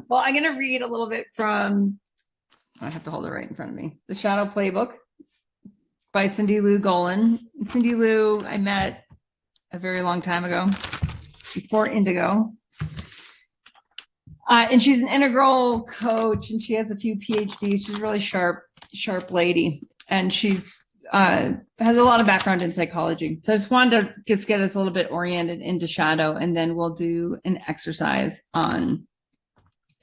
Well, I'm going to read a little bit from, I have to hold it right in front of me, The Shadow Playbook by Cindy Lou Golan. Cindy Lou, I met a very long time ago, before Indigo. And she's an integral coach, and she has a few PhDs. She's a really sharp lady, and she's has a lot of background in psychology. So I just wanted to just get us a little bit oriented into shadow, and then we'll do an exercise on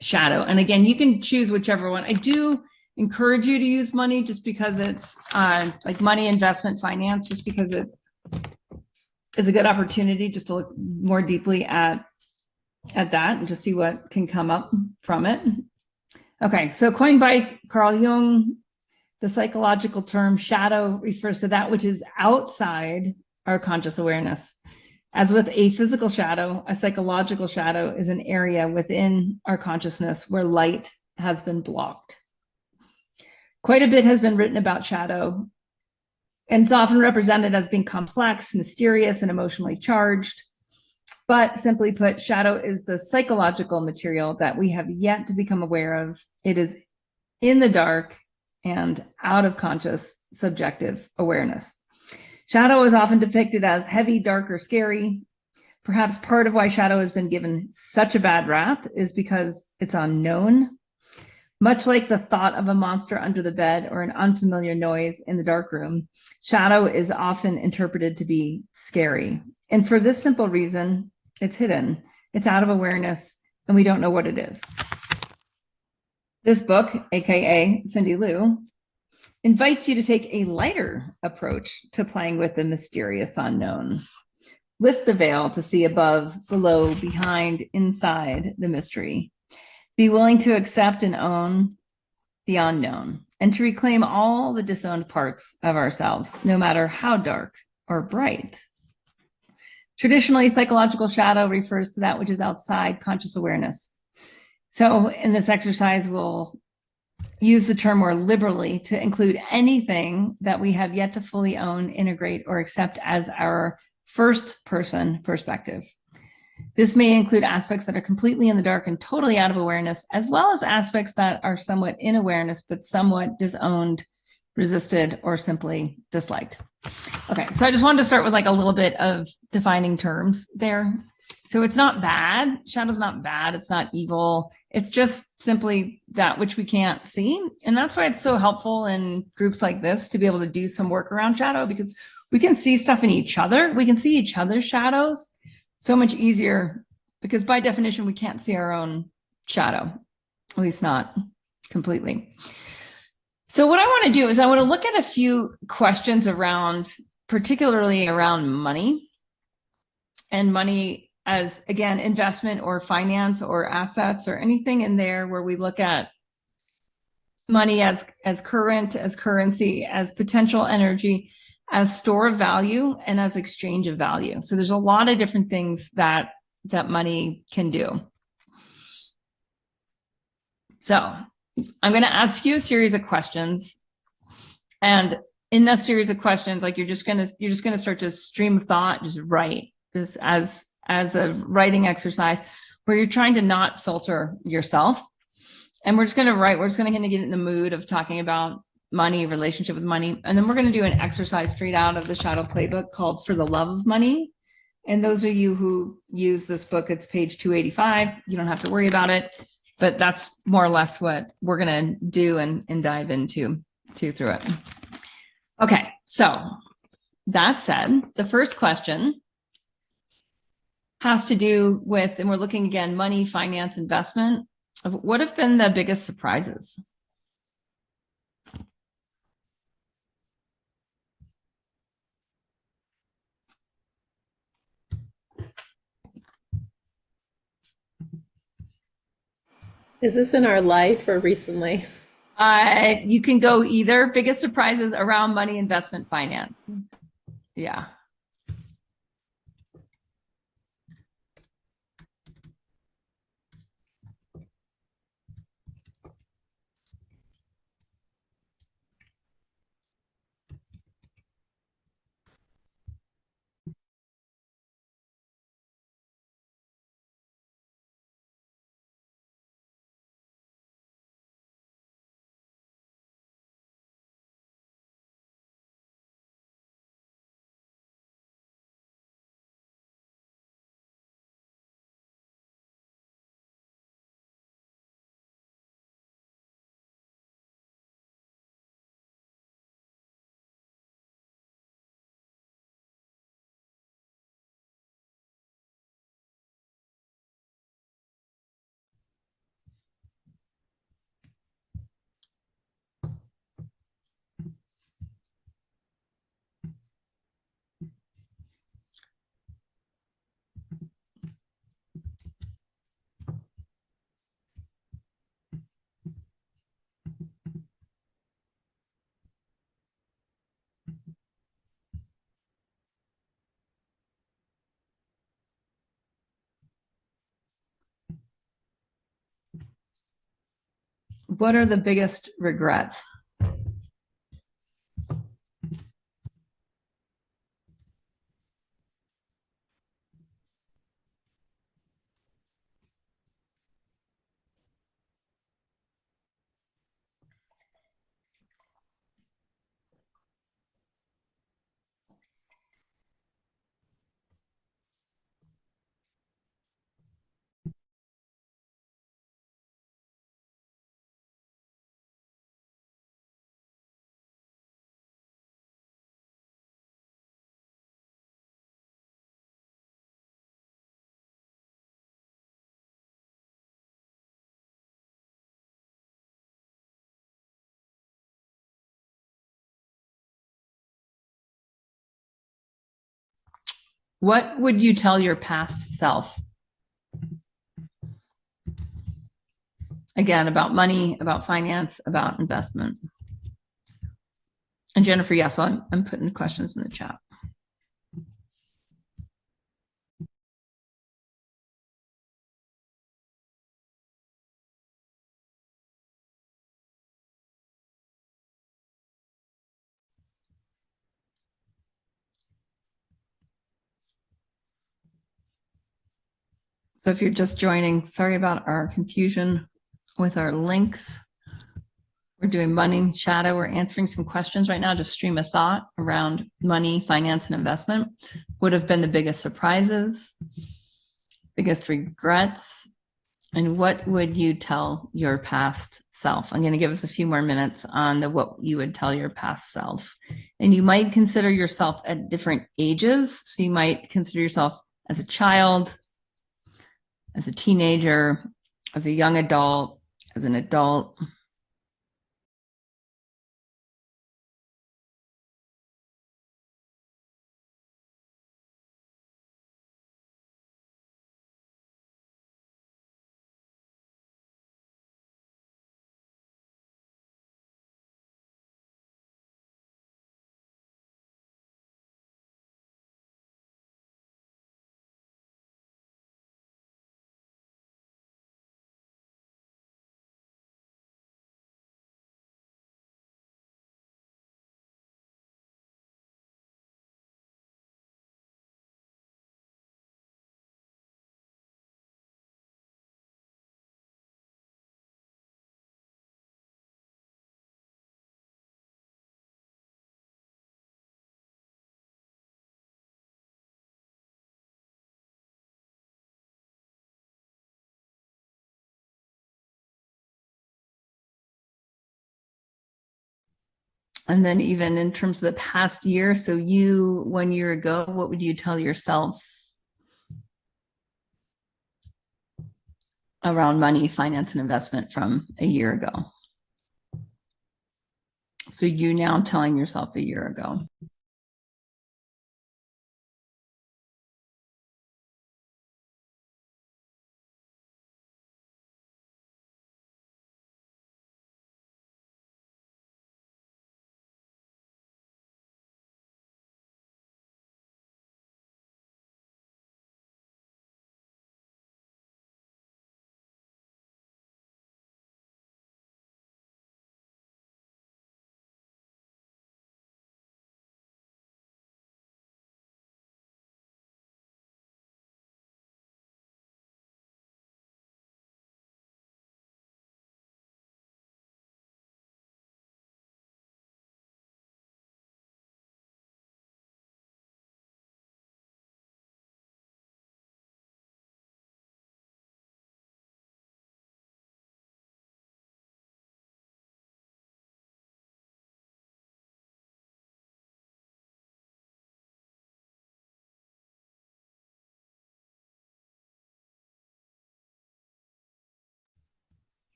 shadow. And again, you can choose whichever one. I do encourage you to use money just because it's like money, investment, finance, just because it's a good opportunity just to look more deeply at that and just see what can come up from it. Okay, so coined by Carl Jung, the psychological term shadow refers to that which is outside our conscious awareness. As with a physical shadow, a psychological shadow is an area within our consciousness where light has been blocked. Quite a bit has been written about shadow, and it's often represented as being complex, mysterious, and emotionally charged. But simply put, shadow is the psychological material that we have yet to become aware of. It is in the dark and out of conscious subjective awareness. Shadow is often depicted as heavy, dark, or scary. Perhaps part of why shadow has been given such a bad rap is because it's unknown. Much like the thought of a monster under the bed or an unfamiliar noise in the dark room, shadow is often interpreted to be scary. And for this simple reason, it's hidden, it's out of awareness, and we don't know what it is. This book, aka Cindy Lou, invites you to take a lighter approach to playing with the mysterious unknown. Lift the veil to see above, below, behind, inside the mystery. Be willing to accept and own the unknown and to reclaim all the disowned parts of ourselves, no matter how dark or bright. Traditionally, psychological shadow refers to that which is outside conscious awareness. So in this exercise, we'll use the term more liberally to include anything that we have yet to fully own, integrate, or accept as our first person perspective. This may include aspects that are completely in the dark and totally out of awareness, as well as aspects that are somewhat in awareness, but somewhat disowned, resisted, or simply disliked. Okay, so I just wanted to start with like a little bit of defining terms there. So it's not bad. Shadow's not bad. It's not evil. It's just simply that which we can't see. And that's why it's so helpful in groups like this to be able to do some work around shadow, because we can see stuff in each other. We can see each other's shadows so much easier, because by definition, we can't see our own shadow, at least not completely. So what I want to do is I want to look at a few questions around, particularly around money, and money as, again, investment or finance or assets or anything in there where we look at money as current, as currency, as potential energy, as store of value, and as exchange of value. So there's a lot of different things that money can do. So I'm going to ask you a series of questions, and in that series of questions, like you're just going to start to stream of thought, just write this as a writing exercise where you're trying to not filter yourself. And we're just going to write. We're just going to get in the mood of talking about money, relationship with money, and then we're going to do an exercise straight out of the Shadow Playbook called For the Love of Money. And those of you who use this book, it's page 285. You don't have to worry about it. But that's more or less what we're going to do and dive into through it. Okay, so that said, the first question has to do with, and we're looking again, money, finance, investment. What have been the biggest surprises? Is this in our life or recently? You can go either. Biggest surprises around money, investment, finance. Yeah. What are the biggest regrets? What would you tell your past self? Again, about money, about finance, about investment. And Jennifer, yes, I'm putting the questions in the chat. So if you're just joining, sorry about our confusion with our links. We're doing money shadow. We're answering some questions right now. Just stream of thought around money, finance, and investment. Would have been the biggest surprises, biggest regrets, and what would you tell your past self? I'm going to give us a few more minutes on what you would tell your past self. And you might consider yourself at different ages. So you might consider yourself as a child, as a teenager, as a young adult, as an adult. And then even in terms of the past year, so you 1 year ago, what would you tell yourself around money, finance, and investment from a year ago? So you now telling yourself a year ago.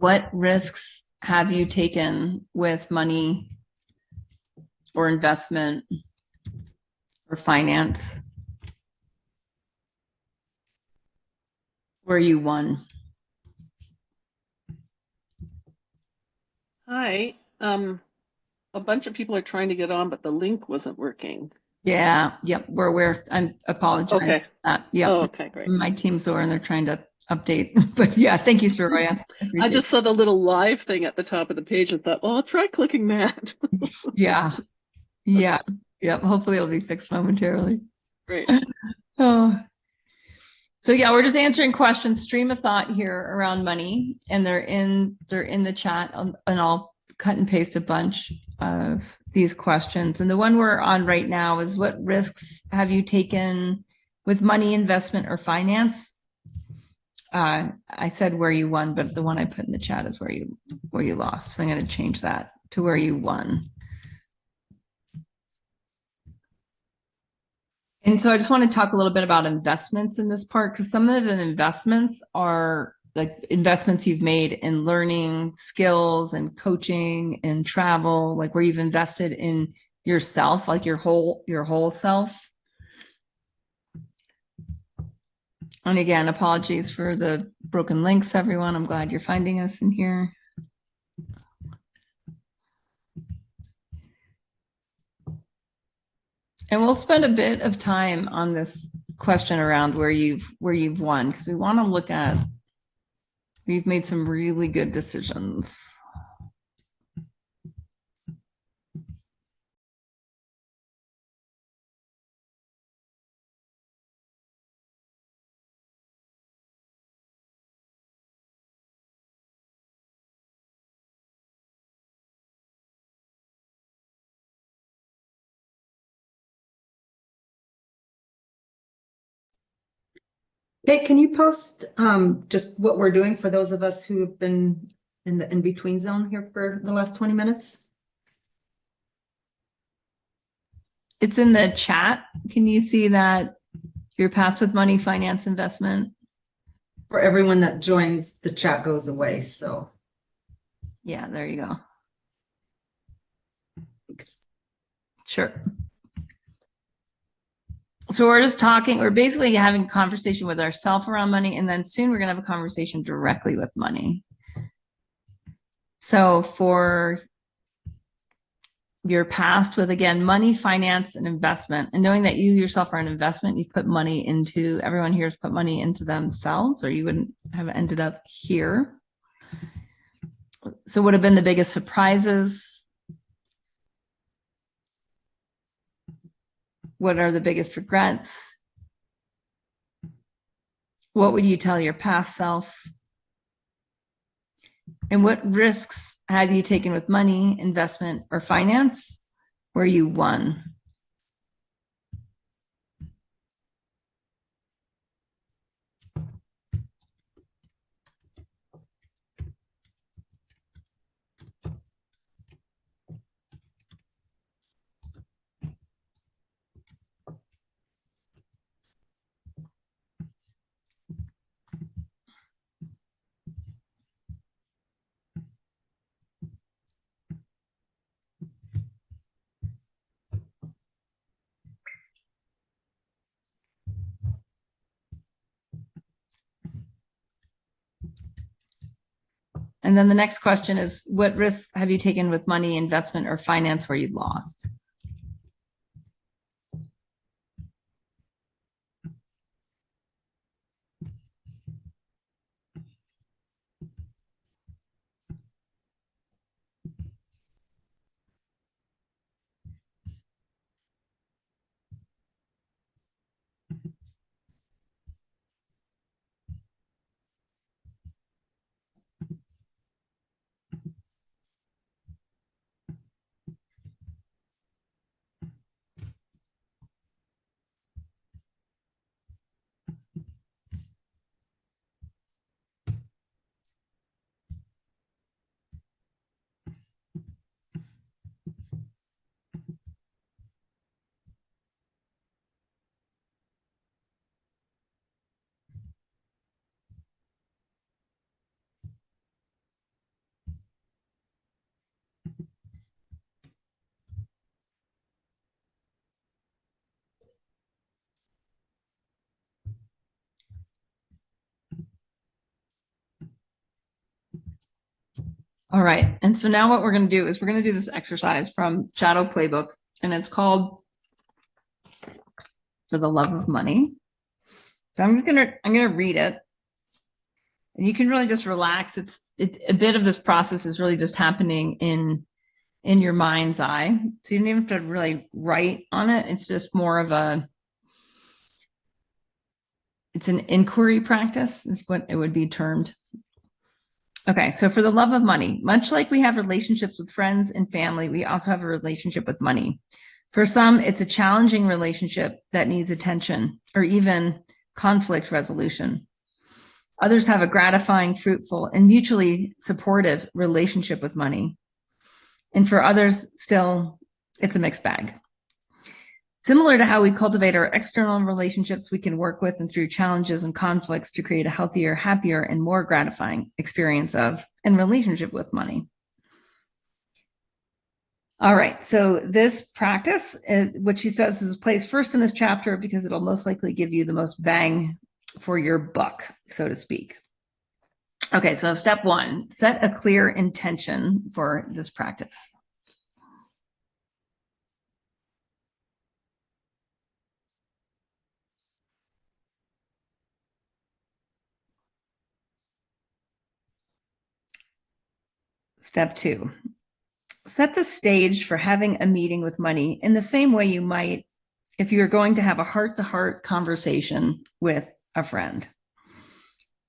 What risks have you taken with money or investment or finance where you won? Hi. A bunch of people are trying to get on, but the link wasn't working. Yeah, yep, we're aware. I apologize. Okay. Yep. Oh, okay, great. My team's over and they're trying to update. But yeah, thank you, Soraya. I just saw the little live thing at the top of the page and thought, well, I'll try clicking that. Yeah. Yeah. Yep. Hopefully it'll be fixed momentarily. Great. Oh. So yeah, we're just answering questions, stream of thought here around money, and they're in the chat, and I'll cut and paste a bunch of these questions. And the one we're on right now is, what risks have you taken with money, investment, or finance? I said where you won, but the one I put in the chat is where you lost. So I'm going to change that to where you won. And so I just want to talk a little bit about investments in this part, because some of the investments are like investments you've made in learning skills and coaching and travel, like where you've invested in yourself, like your whole self. And again, apologies for the broken links, everyone. I'm glad you're finding us in here. And we'll spend a bit of time on this question around where you've won, because we want to look at, we've made some really good decisions. Hey, can you post just what we're doing for those of us who have been in the in-between zone here for the last 20 minutes? It's in the chat. Can you see that your past with money, finance, investment? For everyone that joins, the chat goes away, so. Yeah, there you go. Thanks. Sure. So we're just talking, we're basically having a conversation with ourselves around money, and then soon we're going to have a conversation directly with money. So for your past with, again, money, finance, and investment, and knowing that you yourself are an investment, you've put money into, everyone here has put money into themselves, or you wouldn't have ended up here. So what have been the biggest surprises? What are the biggest regrets? What would you tell your past self? And what risks have you taken with money, investment, or finance where you won? And then the next question is, what risks have you taken with money, investment, or finance where you lost? All right. And so now what we're going to do is we're going to do this exercise from Shadow Playbook, and it's called For the Love of Money. So I'm going to read it. And you can really just relax. A bit of this process is really just happening in your mind's eye. So you don't even have to really write on it. It's just more of it's an inquiry practice is what it would be termed. Okay, so for the love of money, much like we have relationships with friends and family, we also have a relationship with money. For some, it's a challenging relationship that needs attention or even conflict resolution. Others have a gratifying, fruitful, and mutually supportive relationship with money. And for others, still, it's a mixed bag. Similar to how we cultivate our external relationships, we can work with and through challenges and conflicts to create a healthier, happier, and more gratifying experience of and relationship with money. All right, so this practice, what she says, is placed first in this chapter because it'll most likely give you the most bang for your buck, so to speak. Okay, so step 1, set a clear intention for this practice. Step 2, set the stage for having a meeting with money in the same way you might if you're going to have a heart-to-heart conversation with a friend.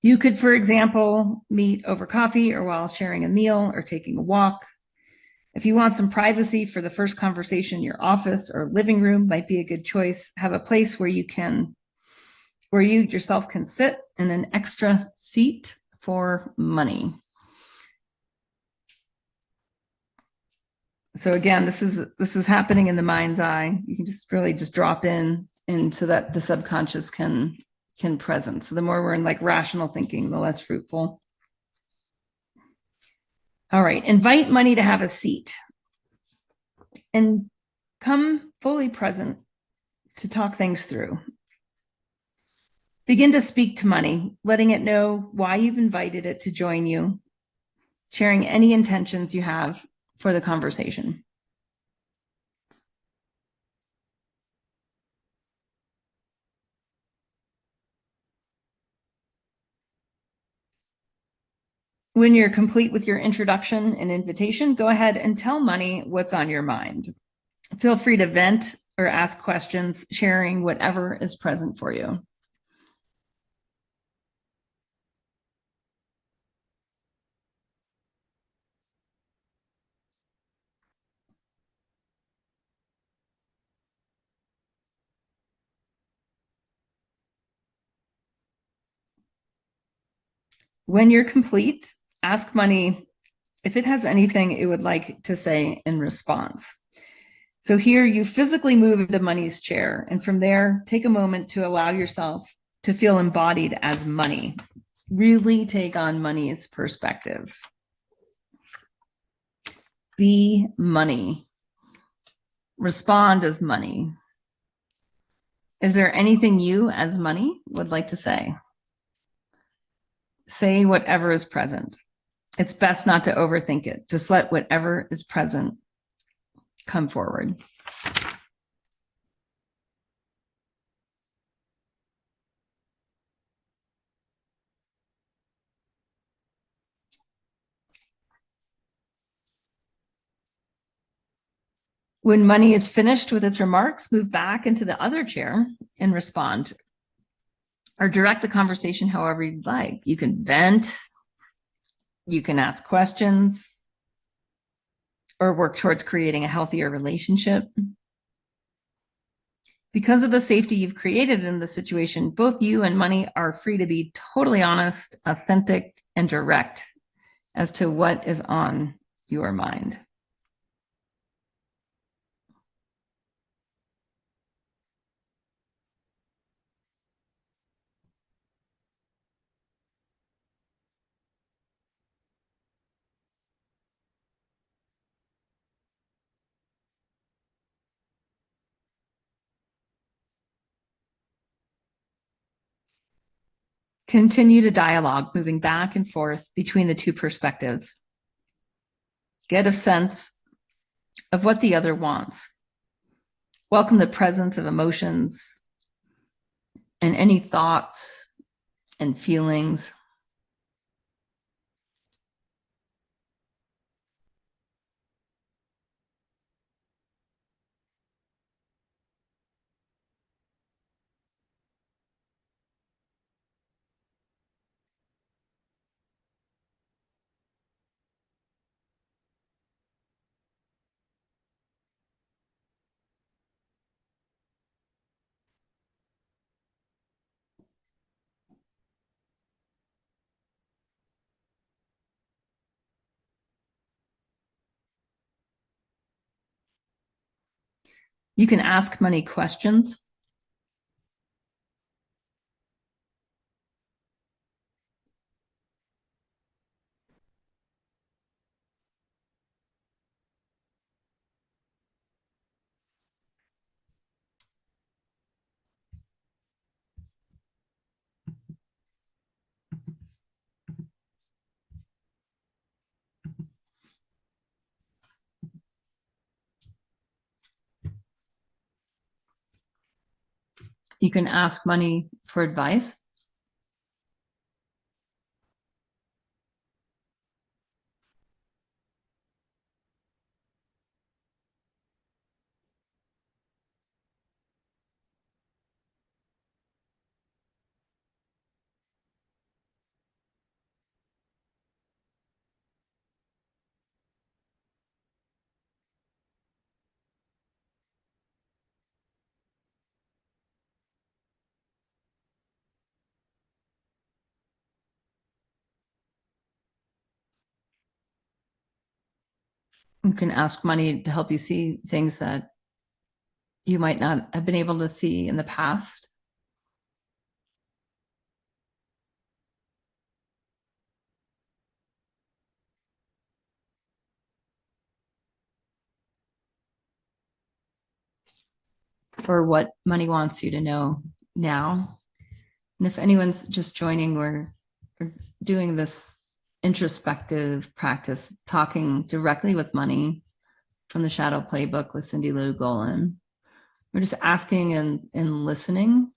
You could, for example, meet over coffee or while sharing a meal or taking a walk. If you want some privacy for the first conversation, your office or living room might be a good choice. Have a place where you yourself can sit in an extra seat for money. So again, this is happening in the mind's eye. You can just really just drop in so that the subconscious can present. So the more we're in like rational thinking, the less fruitful. All right, invite money to have a seat and come fully present to talk things through. Begin to speak to money, letting it know why you've invited it to join you, sharing any intentions you have for the conversation. When you're complete with your introduction and invitation, go ahead and tell money what's on your mind. Feel free to vent or ask questions, sharing whatever is present for you. When you're complete, ask money if it has anything it would like to say in response. So here you physically move into money's chair, and from there, take a moment to allow yourself to feel embodied as money. Really take on money's perspective. Be money. Respond as money. Is there anything you as money would like to say? Say whatever is present. It's best not to overthink it. Just let whatever is present come forward. When money is finished with its remarks, move back into the other chair and respond. Or direct the conversation however you'd like. You can vent, you can ask questions, or work towards creating a healthier relationship. Because of the safety you've created in the situation, both you and money are free to be totally honest, authentic, and direct as to what is on your mind. Continue to dialogue, moving back and forth between the two perspectives. Get a sense of what the other wants. Welcome the presence of emotions and any thoughts and feelings. You can ask money questions. You can ask money for advice. You can ask money to help you see things that you might not have been able to see in the past. Or what money wants you to know now. And if anyone's just joining, we're doing this introspective practice, talking directly with money from the Shadow Playbook with Cindy Lou Golan. We're just asking and listening.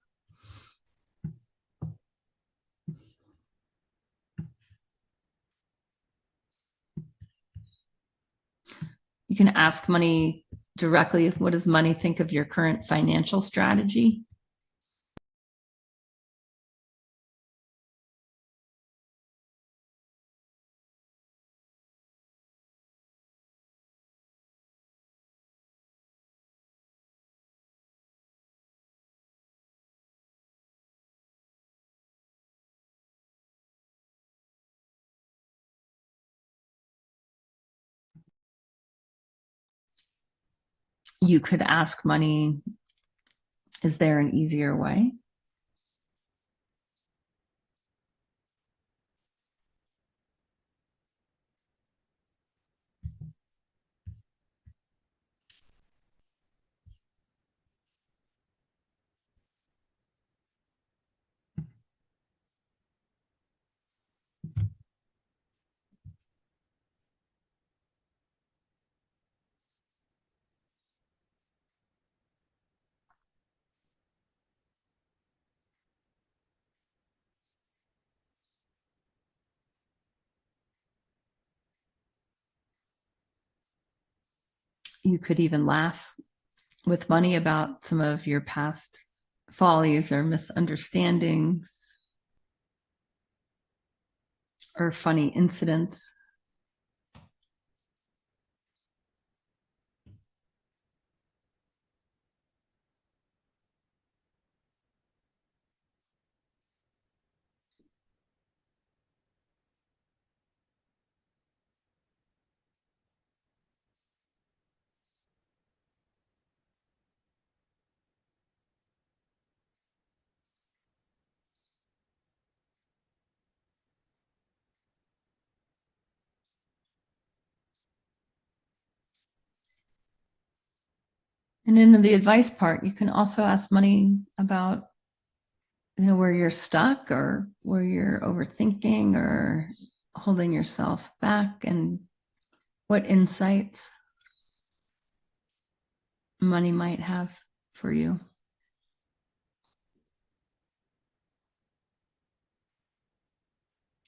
You can ask money directly, what does money think of your current financial strategy? You could ask money, is there an easier way? You could even laugh with money about some of your past follies or misunderstandings or funny incidents. And in the advice part, you can also ask money about, where you're stuck or where you're overthinking or holding yourself back, and what insights money might have for you.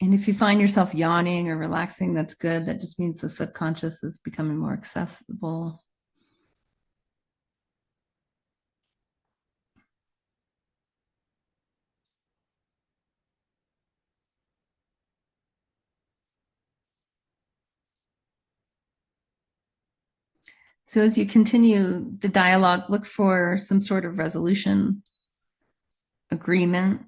And if you find yourself yawning or relaxing, that's good. That just means the subconscious is becoming more accessible. So as you continue the dialogue, look for some sort of resolution, agreement,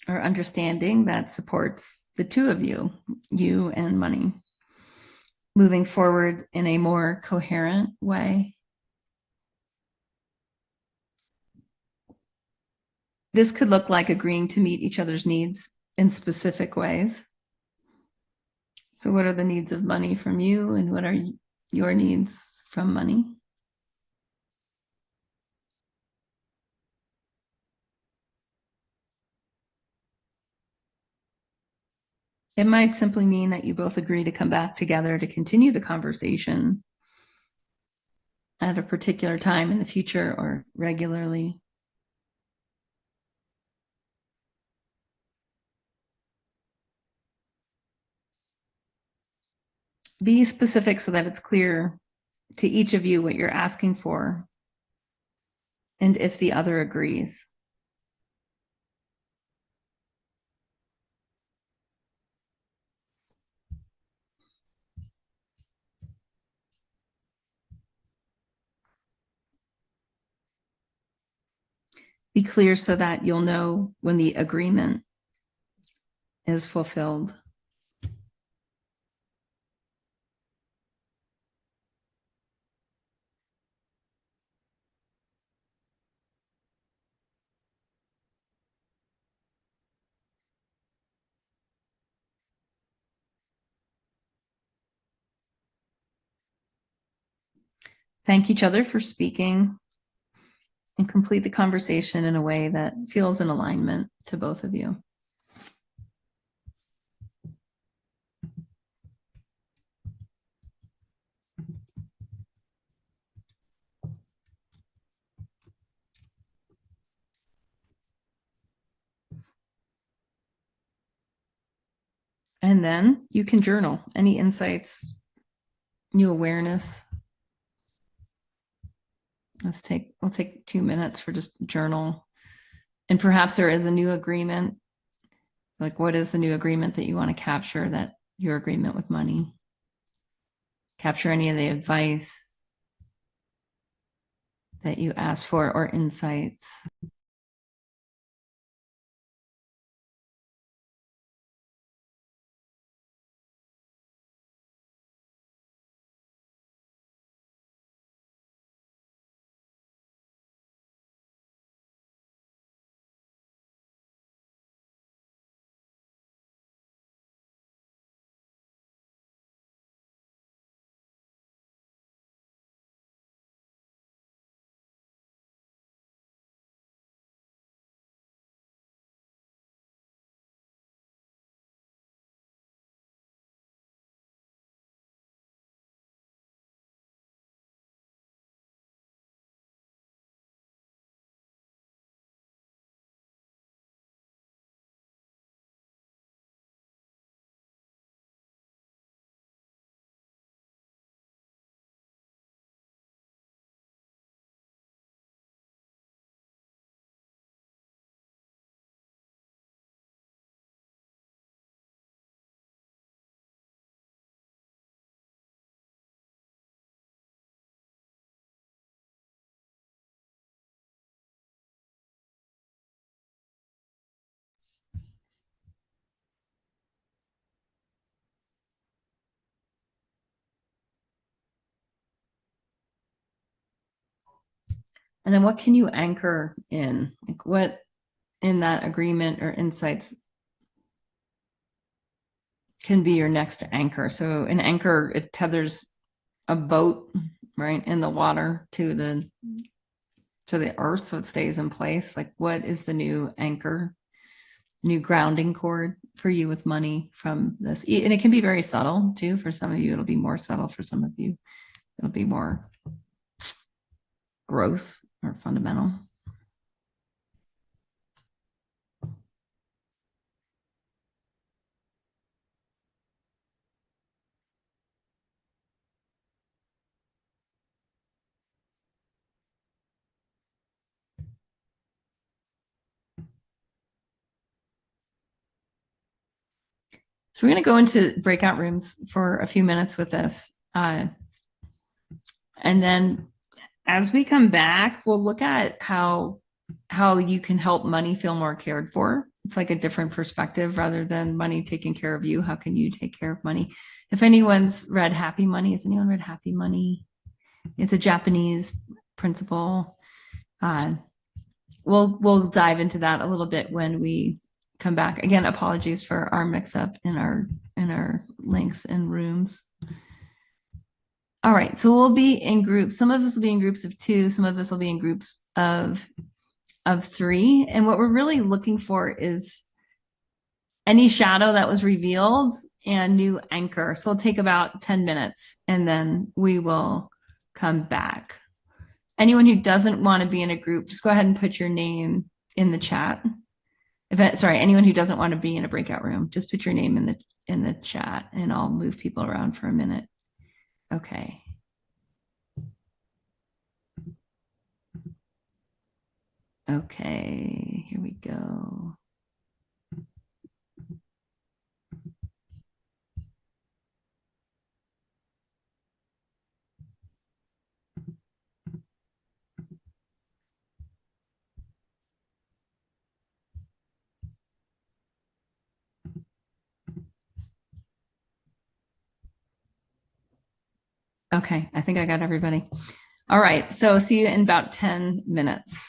or understanding that supports the two of you, you and money, moving forward in a more coherent way. this could look like agreeing to meet each other's needs in specific ways. So what are the needs of money from you, and what are your needs from money? It might simply mean that you both agree to come back together to continue the conversation at a particular time in the future or regularly. Be specific so that it's clear to each of you what you're asking for and if the other agrees. Be clear so that you'll know when the agreement is fulfilled. Thank each other for speaking and complete the conversation in a way that feels in alignment to both of you. And then you can journal any insights, new awareness. We'll take 2 minutes for just journal. And perhaps there is a new agreement. Like, what is the new agreement that you want to capture, that your agreement with money? Capture any of the advice that you asked for or insights. And then what can you anchor in? Like, what in that agreement or insights can be your next anchor? So an anchor, it tethers a boat, right, in the water to the earth so it stays in place. Like, what is the new anchor, new grounding cord for you with money from this? And it can be very subtle too. For some of you, it'll be more subtle. For some of you, it'll be more gross or fundamental. So we're going to go into breakout rooms for a few minutes with this. And then as we come back, we'll look at how you can help money feel more cared for. It's like a different perspective rather than money taking care of you. How can you take care of money? If anyone's read Happy Money, has anyone read Happy Money? It's a Japanese principle. we'll dive into that a little bit when we come back. Again, apologies for our mix-up in our links and rooms. All right, so we'll be in groups. Some of us will be in groups of 2, some of us will be in groups of 3. And what we're really looking for is any shadow that was revealed and new anchor. So it'll take about 10 minutes and then we will come back. Anyone who doesn't want to be in a group, just go ahead and put your name in the chat. Anyone who doesn't want to be in a breakout room, just put your name in the chat and I'll move people around for a minute. Okay. Okay, here we go. Okay, I think I got everybody. All right, so see you in about 10 minutes.